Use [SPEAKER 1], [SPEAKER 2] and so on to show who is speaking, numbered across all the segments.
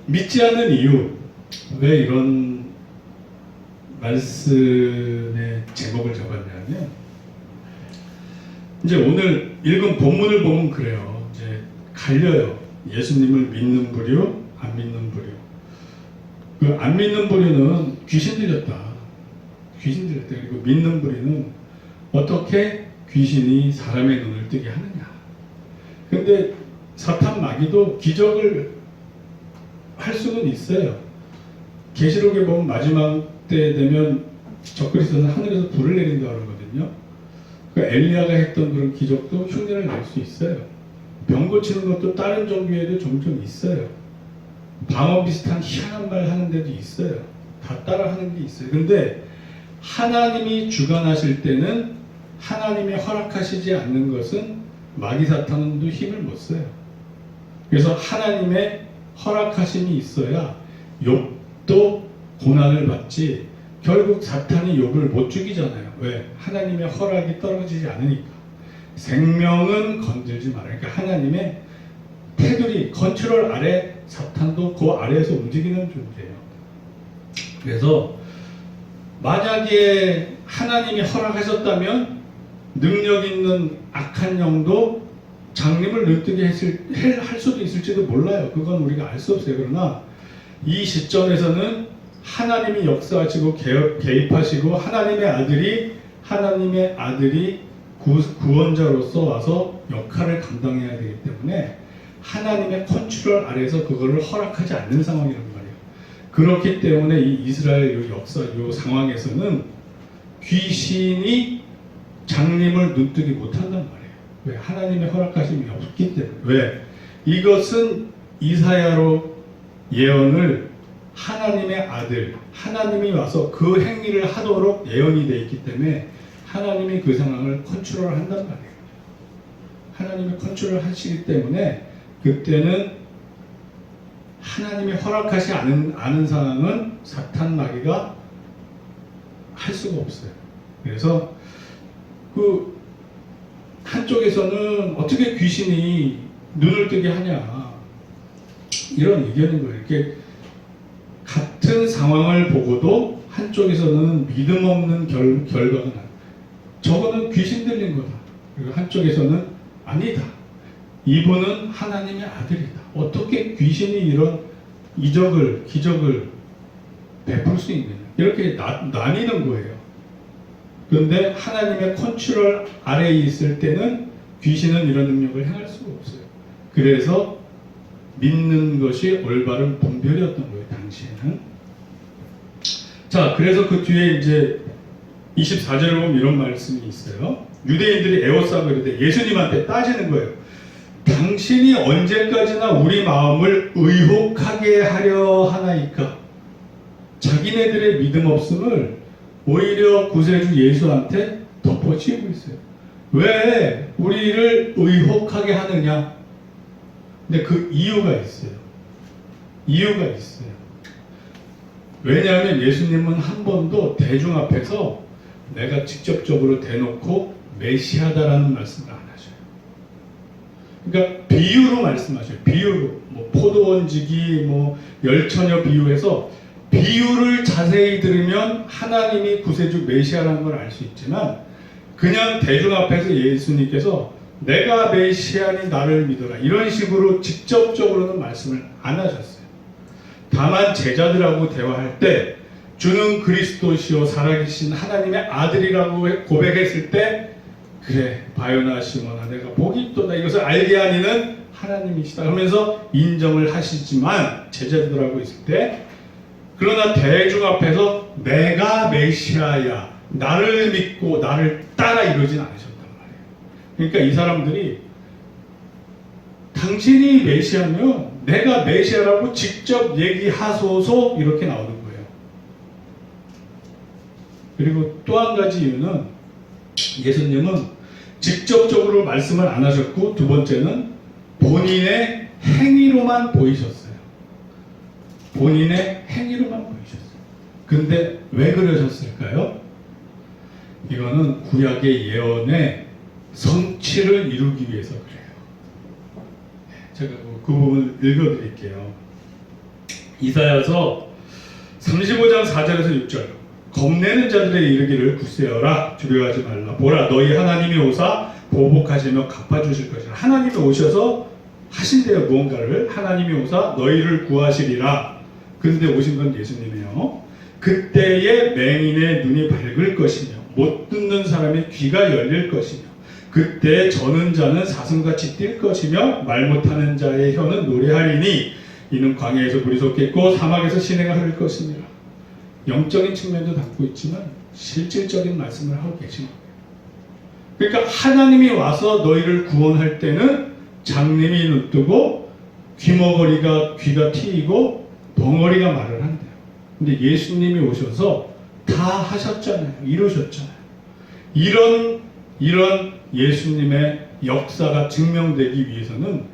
[SPEAKER 1] 믿지 않는 이유, 왜 이런 말씀의 제목을 잡았냐면, 이제 오늘 읽은 본문을 보면 그래요. 이제 갈려요. 예수님을 믿는 부류, 안 믿는 부류. 그 안 믿는 부류는 귀신 들렸다. 귀신 들렸다. 그리고 믿는 부류는 어떻게 귀신이 사람의 눈을 뜨게 하느냐. 근데 사탄 마귀도 기적을 할 수는 있어요. 계시록에 보면 마지막 때 되면 적그리스도는 하늘에서 불을 내린다고 그러거든요. 그 엘리야가 했던 그런 기적도 흉내를 낼 수 있어요. 병 고치는 것도 다른 종교에도 종종 있어요. 방언 비슷한 희한한 말 하는 데도 있어요. 다 따라 하는 게 있어요. 근데 하나님이 주관하실 때는 하나님이 허락하시지 않는 것은 마귀 사탄도 힘을 못 써요. 그래서 하나님의 허락하심이 있어야 욥도 고난을 받지, 결국 사탄이 욥을 못 죽이잖아요. 왜? 하나님의 허락이 떨어지지 않으니까. 생명은 건들지 마라. 그러니까 하나님의 테두리, 컨트롤 아래, 사탄도 그 아래에서 움직이는 존재예요. 그래서 만약에 하나님이 허락하셨다면 능력 있는 악한 영도 장님을 눈뜨게 할 수도 있을지도 몰라요. 그건 우리가 알 수 없어요. 그러나 이 시점에서는 하나님이 역사하시고 개입하시고 하나님의 아들이 구원자로서 와서 역할을 감당해야 되기 때문에 하나님의 컨트롤 아래에서 그거를 허락하지 않는 상황이란 말이에요. 그렇기 때문에 이 이스라엘 역사, 이 상황에서는 귀신이 장님을 눈뜨기 못한단 말이에요. 왜? 하나님의 허락하심이 없기 때문에. 왜? 이것은 이사야로 예언을 하나님의 아들, 하나님이 와서 그 행위를 하도록 예언이 되어 있기 때문에 하나님이 그 상황을 컨트롤 한단 말이에요. 하나님이 컨트롤 하시기 때문에 그때는 하나님이 허락하지 않은 상황은 사탄 마귀가 할 수가 없어요. 그래서 그 한쪽에서는 어떻게 귀신이 눈을 뜨게 하냐, 이런 의견인 거예요. 이렇게 같은 상황을 보고도 한쪽에서는 믿음 없는 결과가 나요. 저거는 귀신 들린 거다. 그리고 한쪽에서는 아니다. 이분은 하나님의 아들이다. 어떻게 귀신이 이런 기적을 베풀 수 있느냐. 이렇게 나뉘는 거예요. 그런데 하나님의 컨트롤 아래에 있을 때는 귀신은 이런 능력을 행할 수가 없어요. 그래서 믿는 것이 올바른 분별이었던 거예요, 당시에는. 자, 그래서 그 뒤에 이제 24절에 보면 이런 말씀이 있어요. 유대인들이 에워싸고 이러는데 예수님한테 따지는 거예요. 당신이 언제까지나 우리 마음을 의혹하게 하려 하나이까? 자기네들의 믿음 없음을 오히려 구세주 예수한테 덮어씌우고 있어요. 왜 우리를 의혹하게 하느냐? 근데 그 이유가 있어요. 왜냐하면 예수님은 한 번도 대중 앞에서 내가 직접적으로 대놓고 메시아다라는 말씀을 안 하셔요. 그러니까 비유로 말씀하셔요. 비유로. 뭐 포도원지기, 뭐 열처녀 비유해서 비유를 자세히 들으면 하나님이 구세주 메시아라는 걸 알 수 있지만, 그냥 대중 앞에서 예수님께서 내가 메시아니 나를 믿어라, 이런 식으로 직접적으로는 말씀을 안 하셨어요. 다만 제자들하고 대화할 때 주는 그리스도시요 살아계신 하나님의 아들이라고 고백했을 때, 그래 바요나 시몬아 내가 복이 있도다, 이것을 알게 하니는 하나님이시다 하면서 인정을 하시지만, 제자들하고 있을 때, 그러나 대중 앞에서 내가 메시아야, 나를 믿고 나를 따라 이러진 않으셨단 말이에요. 그러니까 이 사람들이 당신이 메시아면 내가 메시아라고 직접 얘기하소서, 이렇게 나오는 거예요. 그리고 또 한 가지 이유는 예수님은 직접적으로 말씀을 안 하셨고, 두 번째는 본인의 행위로만 보이셨어요. 근데 왜 그러셨을까요? 이거는 구약의 예언의 성취를 이루기 위해서 그래요. 제가 그 부분을 읽어드릴게요. 이사야서 35장 4절에서 6절. 겁내는 자들의 이르기를 굳세어라, 두려워하지 말라. 보라, 너희 하나님이 오사 보복하시며 갚아주실 것이라. 하나님이 오셔서 하신대요. 무언가를. 하나님이 오사 너희를 구하시리라. 그런데 오신 건 예수님이에요. 그때에 맹인의 눈이 밝을 것이며 못 듣는 사람의 귀가 열릴 것이며 그때 저는 자는 사슴같이 뛸 것이며 말 못하는 자의 혀는 노래하리니 이는 광야에서 물이 솟겠고 사막에서 시내가 흐를 것이니라. 영적인 측면도 담고 있지만 실질적인 말씀을 하고 계신 거예요. 그러니까 하나님이 와서 너희를 구원할 때는 장님이 눈뜨고 귀머거리가 귀가 트이고 벙어리가 말을 한대요. 근데 예수님이 오셔서 다 하셨잖아요. 이루셨잖아요. 이런 예수님의 역사가 증명되기 위해서는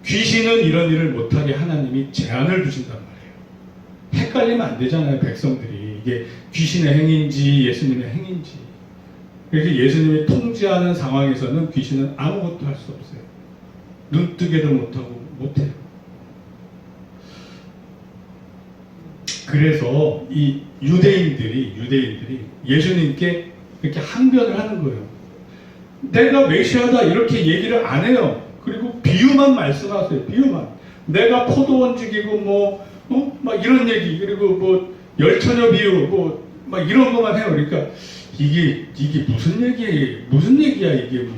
[SPEAKER 1] 귀신은 이런 일을 못하게 하나님이 제한을 두신단 말이에요. 헷갈리면 안 되잖아요. 백성들이. 이게 귀신의 행인지 예수님의 행인지. 그래서 예수님이 통제하는 상황에서는 귀신은 아무것도 할 수 없어요. 눈뜨게도 못하고 못해요. 그래서 이 유대인들이 예수님께 이렇게 항변을 하는 거예요. 내가 메시아다 이렇게 얘기를 안 해요. 그리고 비유만 말씀하세요. 비유만. 내가 포도원 죽이고 막 이런 얘기, 그리고 뭐 열처녀 비유 막 이런 것만 해요. 그러니까 이게 무슨 얘기야 이게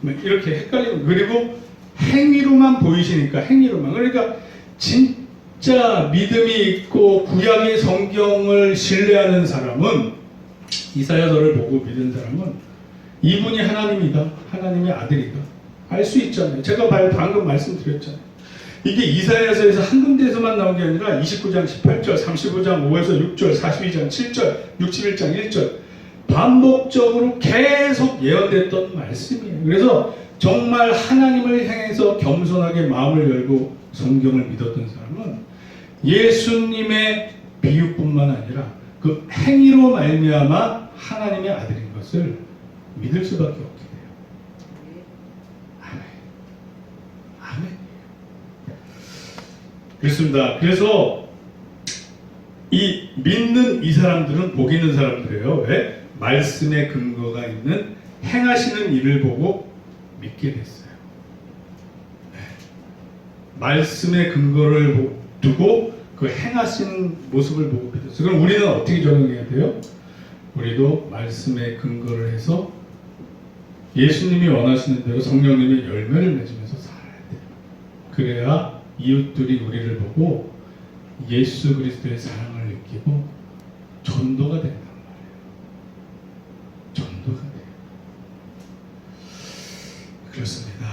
[SPEAKER 1] 막 이렇게 헷갈리고, 그리고 행위로만 보이시니까 행위로만. 그러니까 진짜 믿음이 있고 구약의 성경을 신뢰하는 사람은, 이사야서를 보고 믿는 사람은 이분이 하나님이다, 하나님의 아들이다 알 수 있잖아요. 제가 방금 말씀드렸잖아요. 이게 이사야서에서 한 군데에서만 나온 게 아니라 29장 18절, 35장 5에서 6절, 42장 7절, 61장 1절 반복적으로 계속 예언됐던 말씀이에요. 그래서 정말 하나님을 향해서 겸손하게 마음을 열고 성경을 믿었던 사람은 예수님의 비유뿐만 아니라 그 행위로 말미암아 하나님의 아들인 것을 믿을 수밖에 없게 돼요. 아멘. 아멘. 그렇습니다. 그래서 이 믿는 이 사람들은 복 있는 사람들이에요. 왜? 말씀에 근거가 있는 행하시는 일을 보고 믿게 됐어요. 네. 말씀에 근거를 두고 그 행하시는 모습을 보고 믿었어요. 그럼 우리는 어떻게 적용해야 돼요? 우리도 말씀에 근거를 해서 예수님이 원하시는 대로 성령님의 열매를 맺으면서 살아야 돼요. 그래야 이웃들이 우리를 보고 예수 그리스도의 사랑을 느끼고 전도가 된단 말이에요. 전도가 돼요. 그렇습니다.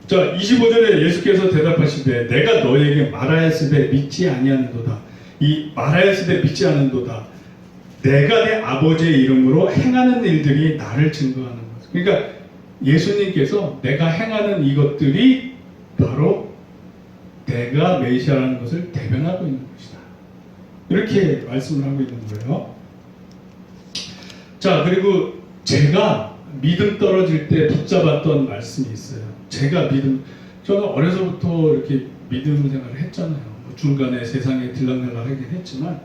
[SPEAKER 1] 자, 25절에 예수께서 대답하시되 내가 너에게 말하였으되 믿지 아니하는도다. 이 말하였으되 믿지 않는도다. 내가 내 아버지의 이름으로 행하는 일들이 나를 증거하는 것. 그러니까 예수님께서 내가 행하는 이것들이 바로 내가 메시아라는 것을 대변하고 있는 것이다. 이렇게 말씀을 하고 있는 거예요. 자, 그리고 제가 믿음 떨어질 때 붙잡았던 말씀이 있어요. 저는 어려서부터 이렇게 믿음 생활을 했잖아요. 중간에 세상에 들락날락하긴 했지만,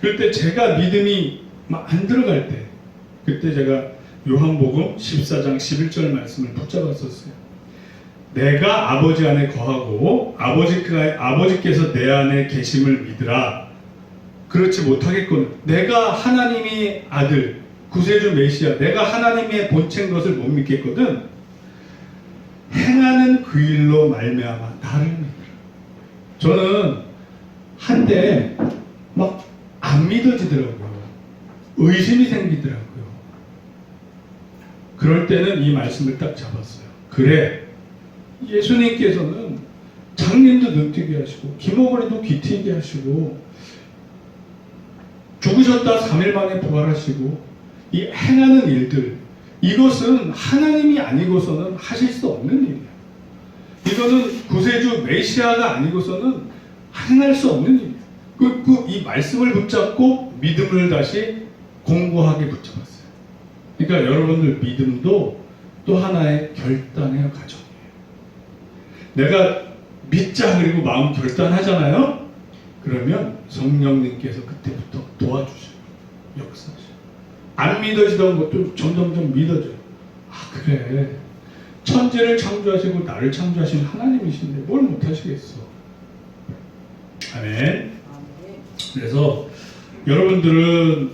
[SPEAKER 1] 그럴 때 제가 믿음이 막 안 들어갈 때, 그때 제가 요한복음 14장 11절 말씀을 붙잡았었어요. 내가 아버지 안에 거하고 아버지께서 내 안에 계심을 믿으라. 그렇지 못하겠거든. 내가 하나님의 아들, 구세주 메시아, 내가 하나님의 본체인 것을 못 믿겠거든. 행하는 그 일로 말미암아 나를 믿으라. 저는 한때 막 안 믿어지더라고요. 의심이 생기더라고요. 그럴 때는 이 말씀을 딱 잡았어요. 그래, 예수님께서는 장님도 눈뜨게 하시고 기머거리도 귀트이게 하시고 죽으셨다 3일 만에 부활하시고 이 행하는 일들, 이것은 하나님이 아니고서는 하실 수 없는 일이에요. 이거는 구세주 메시아가 아니고서는 행할 수 없는 일이에요. 이 말씀을 붙잡고 믿음을 다시 공고하게 붙잡았어요. 그러니까 여러분들 믿음도 또 하나의 결단의 과정이에요. 내가 믿자 그리고 마음 결단하잖아요. 그러면 성령님께서 그때부터 도와주셔요. 역사하셔요. 안 믿어지던 것도 점점점 믿어져요. 아 그래, 천지를 창조하시고 나를 창조하신 하나님이신데 뭘 못하시겠어. 아멘. 그래서 여러분들도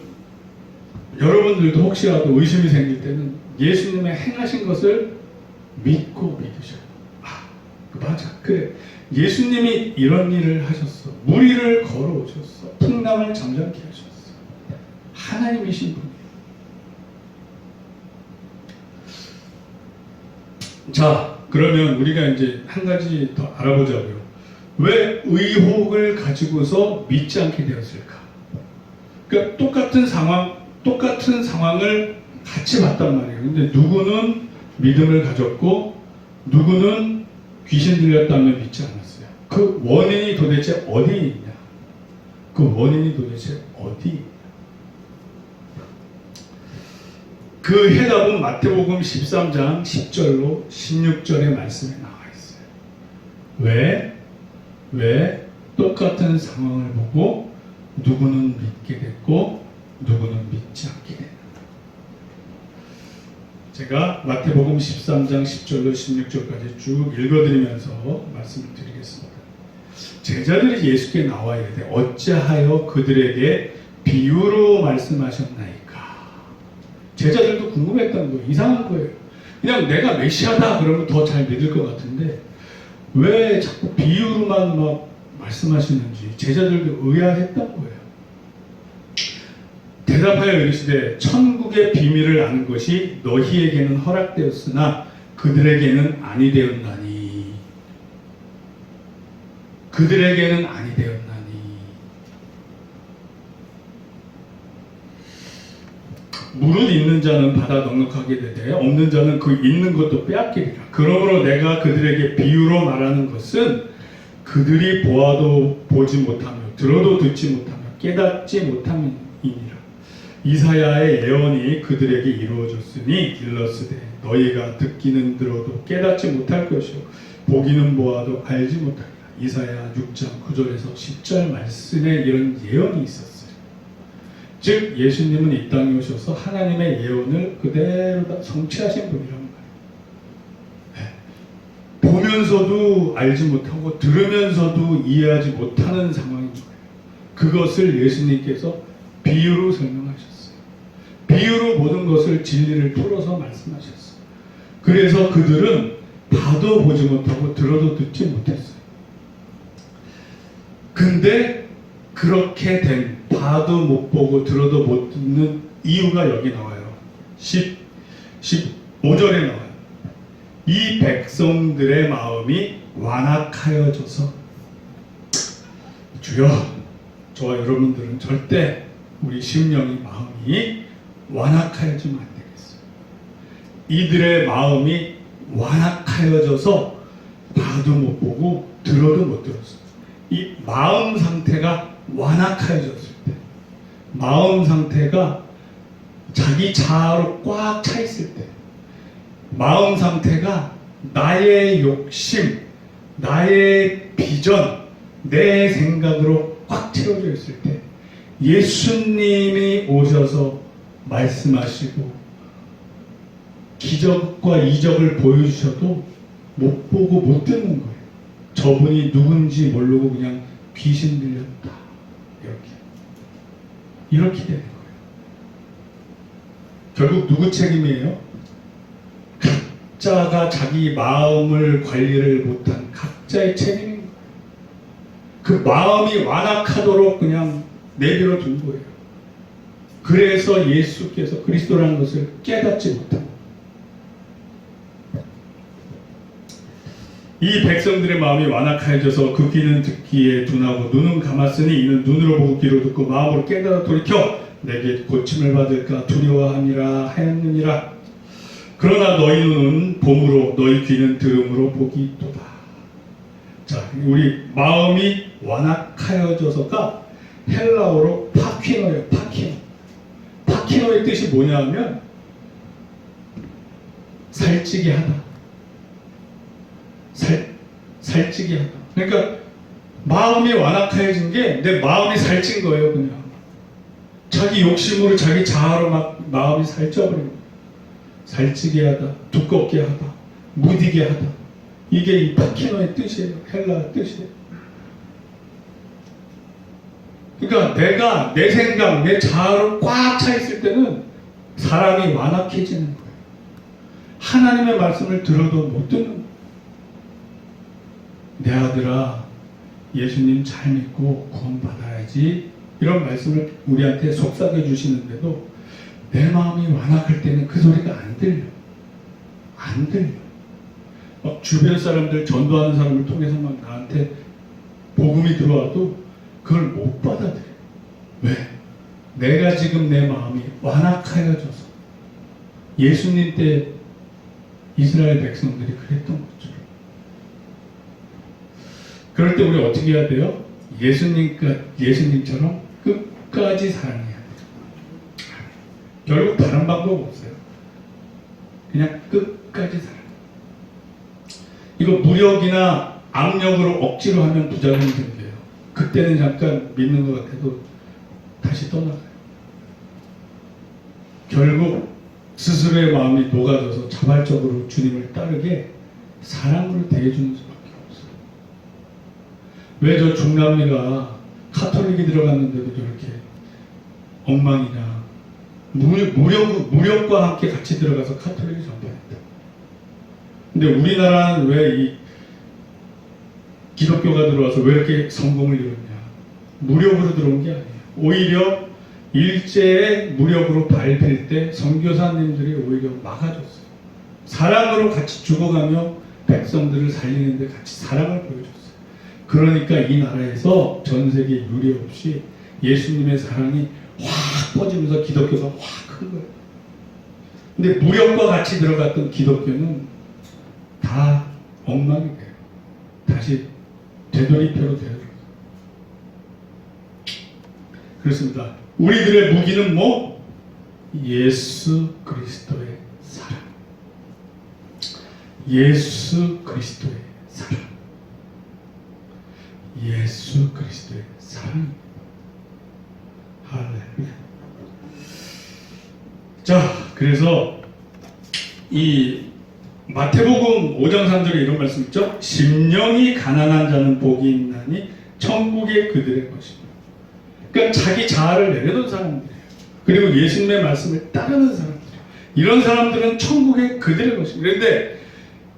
[SPEAKER 1] 혹시라도 의심이 생길 때는 예수님의 행하신 것을 믿고 믿으셔요. 아 맞아, 그래, 예수님이 이런 일을 하셨어. 물 위를 걸어오셨어. 풍랑을 잠잠케 하셨어. 하나님이신 분이에요. 자, 그러면 우리가 이제 한 가지 더 알아보자고요. 왜 의혹을 가지고서 믿지 않게 되었을까? 그러니까 똑같은 상황을 같이 봤단 말이에요. 근데 누구는 믿음을 가졌고 누구는 귀신 들렸다며 믿지 않았어요. 그 원인이 도대체 어디에 있냐? 그 원인이 도대체 어디 있냐? 그 해답은 마태복음 13장 10절로 16절의 말씀에 나와 있어요. 왜 똑같은 상황을 보고 누구는 믿게 됐고 누구는 믿지 않게 됐나? 제가 마태복음 13장 10절로 16절까지 쭉 읽어드리면서 말씀을 드리겠습니다. 제자들이 예수께 나와 이르되 어찌하여 그들에게 비유로 말씀하셨나이까? 제자들도 궁금했던 거예요. 이상한 거예요. 그냥 내가 메시아다 그러면 더 잘 믿을 것 같은데 왜 자꾸 비유로만 막 말씀하시는지 제자들도 의아했던 거예요. 대답하여 이르시되 천국의 비밀을 아는 것이 너희에게는 허락되었으나 그들에게는 아니 되었나니. 그들에게는 아니 되었나니. 무릇 있는 자는 받아 넉넉하게 되되 없는 자는 그 있는 것도 빼앗기리라. 그러므로 내가 그들에게 비유로 말하는 것은 그들이 보아도 보지 못하며 들어도 듣지 못하며 깨닫지 못함이니라. 이사야의 예언이 그들에게 이루어졌으니 일러스되 너희가 듣기는 들어도 깨닫지 못할 것이요 보기는 보아도 알지 못하리라. 이사야 6장 9절에서 10절 말씀에 이런 예언이 있었어요. 즉 예수님은 이 땅에 오셔서 하나님의 예언을 그대로 다 성취하신 분이란 말이에요. 보면서도 알지 못하고 들으면서도 이해하지 못하는 상황인 거예요. 그것을 예수님께서 비유로 설명하셨어요. 비유로 모든 것을 진리를 풀어서 말씀하셨어요. 그래서 그들은 봐도 보지 못하고 들어도 듣지 못했어요. 근데 그렇게 된 봐도 못 보고 들어도 못 듣는 이유가 여기 나와요. 15절에 나와요. 이 백성들의 마음이 완악하여져서. 주여, 저와 여러분들은 절대 우리 심령의 마음이 완악하여지면 안 되겠어요. 이들의 마음이 완악하여져서 봐도 못 보고 들어도 못 들었어요. 이 마음 상태가 완악해졌을 때, 마음 상태가 자기 자아로 꽉 차 있을 때, 마음 상태가 나의 욕심, 나의 비전, 내 생각으로 꽉 채워져 있을 때 예수님이 오셔서 말씀하시고 기적과 이적을 보여주셔도 못 보고 못 듣는 거예요. 저분이 누군지 모르고 그냥 귀신 들렸다. 이렇게 되는 거예요. 결국 누구 책임이에요? 각자가 자기 마음을 관리를 못한 각자의 책임인 거예요. 그 마음이 완악하도록 그냥 내버려 둔 거예요. 그래서 예수께서 그리스도라는 것을 깨닫지 못하고 이 백성들의 마음이 완악해져서 그 귀는 듣기에 둔하고 눈은 감았으니 이는 눈으로 보고 귀로 듣고 마음으로 깨달아 돌이켜 내게 고침을 받을까 두려워함이라 하였느니라. 그러나 너희 눈은 봄으로 너희 귀는 들음으로 복이 있도다. 자, 우리 마음이 완악하여져서가 헬라어로 파퀴노예요. 파퀴노. 파퀴노의 뜻이 뭐냐 하면 살찌게 하다. 살찌게 하다. 그러니까 마음이 완악해진 게 내 마음이 살찐 거예요. 그냥 자기 욕심으로 자기 자아로 막 마음이 살쪄버린 거예요. 살찌게 하다, 두껍게 하다, 무디게 하다. 이게 이 파키노의 뜻이에요. 헬라 뜻이에요. 그러니까 내가 내 생각, 내 자아로 꽉 차 있을 때는 사람이 완악해지는 거예요. 하나님의 말씀을 들어도 못 듣는 거예요. 내 아들아, 예수님 잘 믿고 구원받아야지. 이런 말씀을 우리한테 속삭여 주시는데도 내 마음이 완악할 때는 그 소리가 안 들려. 안 들려. 막 주변 사람들, 전도하는 사람을 통해서 막 나한테 복음이 들어와도 그걸 못 받아들여. 왜? 내가 지금 내 마음이 완악하여져서. 예수님 때 이스라엘 백성들이 그랬던 거죠. 그럴 때 우리 어떻게 해야 돼요? 예수님처럼 끝까지 사랑해야 돼요. 결국 다른 방법 없어요. 그냥 끝까지 사랑. 이거 무력이나 압력으로 억지로 하면 부작용이 생겨요. 그때는 잠깐 믿는 것 같아도 다시 떠나가요. 결국 스스로의 마음이 녹아져서 자발적으로 주님을 따르게 사랑으로 대해주는 수밖에 없어요. 왜 저 중남미가 카톨릭이 들어갔는데도 저렇게 엉망이냐. 무력과 함께 같이 들어가서 카톨릭이 전파했다. 근데 우리나라는 왜 이 기독교가 들어와서 왜 이렇게 성공을 이뤘냐. 무력으로 들어온 게 아니에요. 오히려 일제에 무력으로 밟힐 때 선교사님들이 오히려 막아줬어요. 사랑으로 같이 죽어가며 백성들을 살리는데 같이 사랑을 보여줬어요. 그러니까 이 나라에서 전 세계 유례 없이 예수님의 사랑이 확 퍼지면서 기독교가 확 큰 거예요. 근데 무력과 같이 들어갔던 기독교는 다 엉망이 돼요. 다시 되돌이표로 되어요. 그렇습니다. 우리들의 무기는 뭐? 예수 그리스도의 사랑. 예수 그리스도의 사랑. 예수 그리스도의 사랑입니다. 할렐루야. 자, 그래서 이 마태복음 5장 3절에 이런 말씀 있죠? 심령이 가난한 자는 복이 있나니 천국의 그들의 것입니다. 그러니까 자기 자아를 내려놓은 사람들이에요. 그리고 예수님의 말씀을 따르는 사람들이에요. 이런 사람들은 천국의 그들의 것입니다. 그런데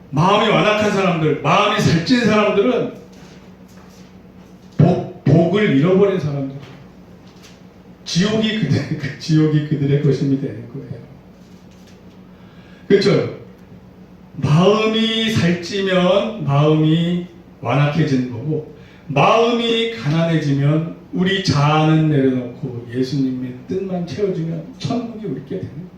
[SPEAKER 1] 마음이 완악한 사람들, 마음이 살찐 사람들은 복을 잃어버린 사람들. 지옥이 그들의 것임이 되는 거예요. 그렇죠? 마음이 살찌면 마음이 완악해지는 거고, 마음이 가난해지면 우리 자아는 내려놓고 예수님의 뜻만 채워주면 천국이 우리께 되는 거예요.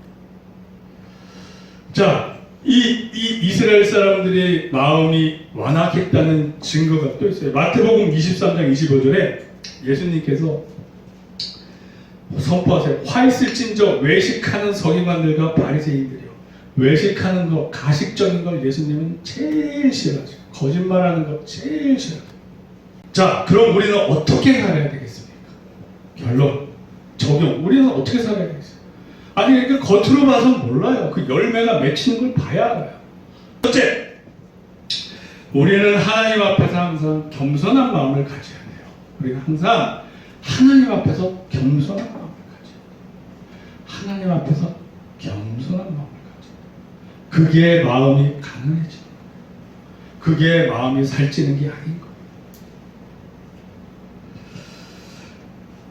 [SPEAKER 1] 자, 이 이스라엘 사람들의 마음이 완악했다는 증거가 또 있어요. 마태복음 23장 25절에 예수님께서 선포하세요. 화 있을진저 외식하는 서기관들과 바리새인들이요. 외식하는 거, 가식적인 걸 예수님은 제일 싫어하죠. 거짓말하는 거 제일 싫어하죠. 자, 그럼 우리는 어떻게 살아야 되겠습니까? 결론, 적용. 우리는 어떻게 살아야 되겠어요? 아니, 그 겉으로 봐서 몰라요. 그 열매가 맺히는 걸 봐야 알아요. 첫째, 우리는 하나님 앞에서 항상 겸손한 마음을 가져야 돼요. 우리가 항상 하나님 앞에서 겸손한 마음을 가져야 돼요. 하나님 앞에서 겸손한 마음을 가져야 돼요. 그게 마음이 가난해지는 거예요. 그게 마음이 살찌는 게 아닌 거예요.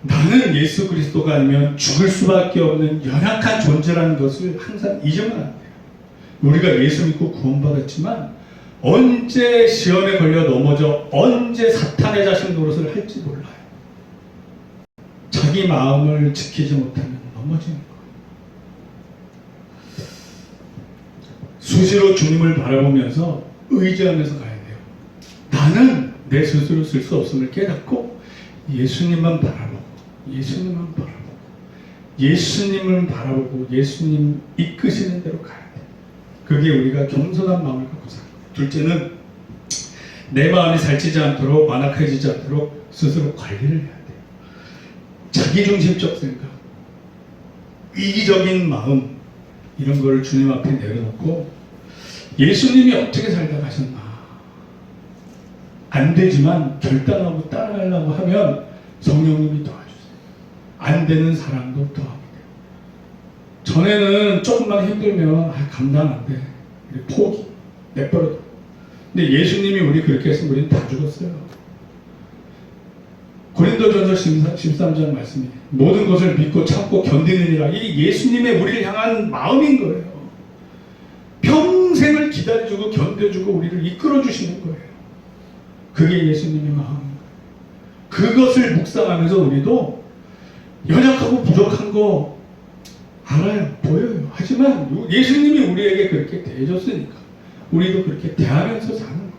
[SPEAKER 1] 나는 예수 그리스도가 아니면 죽을 수밖에 없는 연약한 존재라는 것을 항상 잊으면 안 돼요. 우리가 예수 믿고 구원받았지만 언제 시험에 걸려 넘어져 언제 사탄의 자식 노릇을 할지 몰라요. 자기 마음을 지키지 못하면 넘어지는 거예요. 수시로 주님을 바라보면서 의지하면서 가야 돼요. 나는 내 스스로 쓸 수 없음을 깨닫고 예수님만 바라보고 예수님만 바라보고 예수님을 바라보고 예수님 이끄시는 대로 가야 돼. 그게 우리가 겸손한 마음을 갖고 사는 거예요. 둘째는 내 마음이 살찌지 않도록 완악해지지 않도록 스스로 관리를 해야 돼요. 자기중심적 생각, 이기적인 마음 이런 거를 주님 앞에 내려놓고 예수님이 어떻게 살다 가셨나 안 되지만 결단하고 따라가려고 하면 성령님이 도와주세요. 안 되는 사람도 도와주세요. 전에는 조금만 힘들면 감당 안 돼. 포기, 내버려. 근데 예수님이 우리 그렇게 했으면 우리는 다 죽었어요. 고린도전서 13장 말씀이 모든 것을 믿고 참고 견디느니라. 이 예수님의 우리를 향한 마음인 거예요. 평생을 기다려주고 견뎌주고 우리를 이끌어주시는 거예요. 그게 예수님의 마음인 거예요. 그것을 묵상하면서 우리도 연약하고 부족한 거 알아요. 보여요. 하지만 예수님이 우리에게 그렇게 대해줬으니까 우리도 그렇게 대하면서 사는 거예요.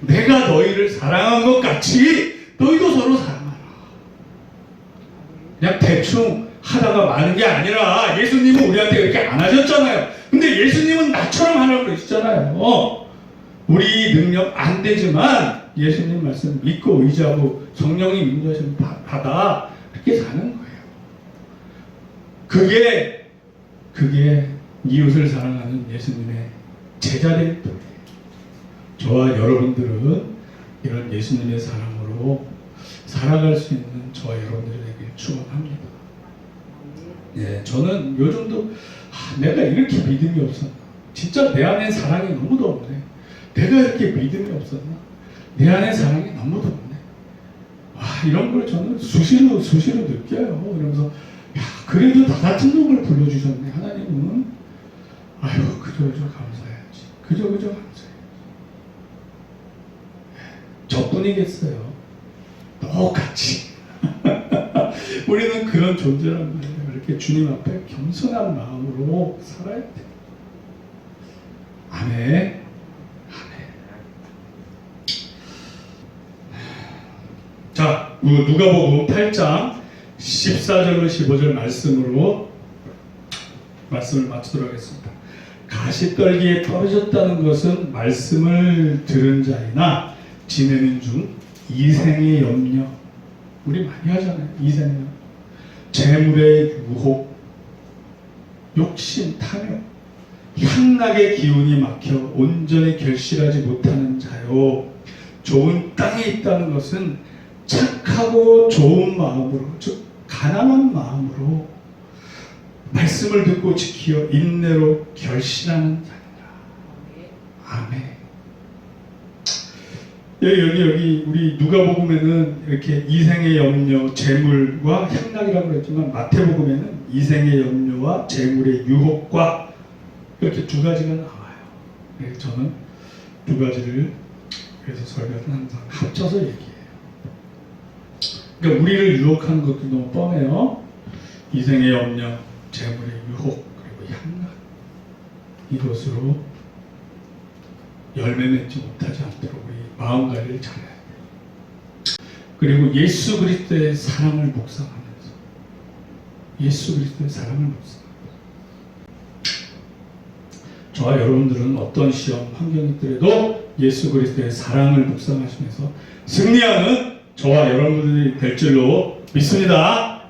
[SPEAKER 1] 내가 너희를 사랑한 것 같이 너희도 서로 사랑하라. 그냥 대충 하다가 마는 게 아니라 예수님은 우리한테 그렇게 안 하셨잖아요. 근데 예수님은 나처럼 하라고 그러시잖아요. 우리 능력 안 되지만 예수님 말씀 믿고 의지하고 성령이 인도하시면 받아 그렇게 사는 거예요. 그게 이웃을 사랑하는 예수님의 제자될 뿐이에요. 저와 여러분들은 이런 예수님의 사랑으로 살아갈 수 있는 저와 여러분들이 되길 축원합니다. 예, 저는 요즘도 내가 이렇게 믿음이 없었나? 진짜 내 안에 사랑이 너무도 없네. 내가 이렇게 믿음이 없었나? 내 안에 사랑이 너무도 없네. 와, 이런 걸 저는 수시로 느껴요. 그러면서 야, 그래도 나 같은 놈을 불러주셨네. 하나님은 아유 그저 감사해야지. 그저 감사해야지. 저뿐이겠어요. 똑같이. 우리는 그런 존재란 말이에요. 이렇게 주님 앞에 겸손한 마음으로 살아야 돼요. 아멘. 자, 누가복음 8장 14절로 15절 말씀을 마치도록 하겠습니다. 가시떨기에 떨어졌다는 것은 말씀을 들은 자이나 지내는 중 이생의 염려, 우리 많이 하잖아요. 이생의 염려, 재물의 유혹, 욕심, 탐욕, 향락의 기운이 막혀 온전히 결실하지 못하는 자요. 좋은 땅에 있다는 것은 착하고 좋은 마음으로, 즉 가난한 마음으로 말씀을 듣고 지키어 인내로 결실하는 자니라. 아멘. 여기 우리 누가복음에는 이렇게 이생의 염려, 재물과 향락이라고 그랬지만 마태복음에는 이생의 염려와 재물의 유혹과 이렇게 두 가지가 나와요. 그래서 저는 두 가지를 그래서 설교는 항상 합쳐서 얘기해요. 그러니까 우리를 유혹하는 것도 너무 뻔해요. 이생의 염려, 재물의 유혹, 그리고 향락, 이것으로 열매 맺지 못하지 않도록 우리 마음 관리를 잘해야 돼요. 그리고 예수 그리스도의 사랑을 묵상하면서 예수 그리스도의 사랑을 묵상하면서 저와 여러분들은 어떤 시험, 환경이 있더라도 예수 그리스도의 사랑을 묵상하시면서 승리하는 저와 여러분들이 될 줄로 믿습니다.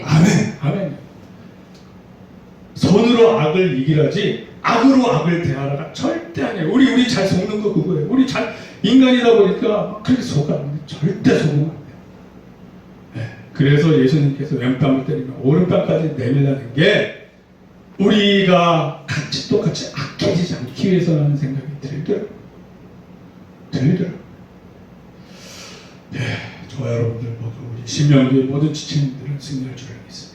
[SPEAKER 1] 아멘. 아멘. 선으로 악을 이기라지 악으로 악을 대하라가 절대 아니에요. 우리 잘 속는 거 그거예요. 우리 잘 인간이다 보니까 그렇게 속아요. 절대 속으면 안 돼요. 네. 그래서 예수님께서 왼뺨을 때리면 오른뺨까지 내밀라는 게 우리가 똑같이 악해지지 않기 위해서라는 생각이 들더라고요. 네, 저와 여러분들 모두 우리 신명기의 모든 지체님들은 승리할 줄 알겠습니다.